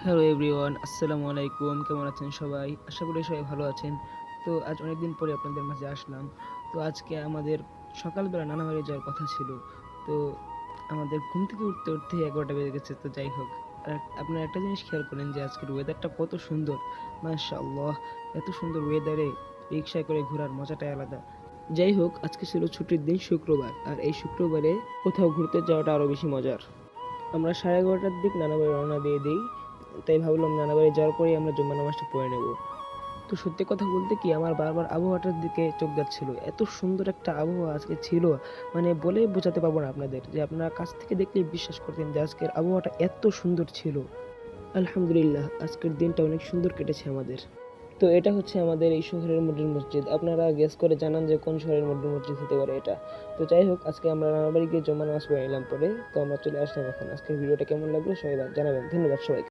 Hello everyone, আসসালামু আলাইকুম। কেমন আছেন সবাই? আশা করি সবাই ভালো আছেন। তো আজ অনেকদিন পরে আপনাদের মাঝে আসলাম। তো আজকে আমাদের সকালবেলা নানা বাড়ি যাওয়ার কথা ছিল। তো আমাদের ঘুম থেকে উঠতে উঠতে 11টা বেজে গেছে। তো যাই হোক, আর আপনারা একটা জিনিস খেয়াল করেন যে আজকের ওয়েদারটা কত সুন্দর। মাশাআল্লাহ, এত সুন্দর ওয়েদারে রিক্সায় করে ঘোরার মজাটাই আলাদা। যাই হোক, আজকে ছিল ছুটির দিন, শুক্রবার। আর এই শুক্রবারে কোথাও ঘুরতে যাওয়াটা আরও বেশি মজার। আমরা 11:30টার দিক নানা বাড়ি রওনা দিয়ে দিই। তাই ভাবলাম নানা বাড়ি যাওয়ার পরেই আমরা জুম্মা নামাজটা পড়ে নেব। তো সত্যি কথা বলতে কি, আমার বারবার আবহাওয়াটার দিকে চোখ যাচ্ছিল। এত সুন্দর একটা আবহাওয়া আজকে ছিল, মানে বলে বোঝাতে পারবো না আপনাদের, যে আপনারা কাছ থেকে দেখলেই বিশ্বাস করতেন যে আজকের আবহাওয়াটা এত সুন্দর ছিল। আলহামদুলিল্লাহ, আজকের দিনটা অনেক সুন্দর কেটেছে আমাদের। তো এটা হচ্ছে আমাদের এই শহরের মডেল মসজিদ। আপনারা গেস করে জানান যে কোন শহরের মডেল মসজিদ হতে পারে এটা। তো যাই হোক, আজকে আমরা রানাবাড়ি গিয়ে জমা নামাজ পড়ে নিলাম পরে। তো আমরা চলে আসলাম এখন। আজকের ভিডিওটা কেমন লাগলো সবাই জানাবেন। ধন্যবাদ সবাইকে।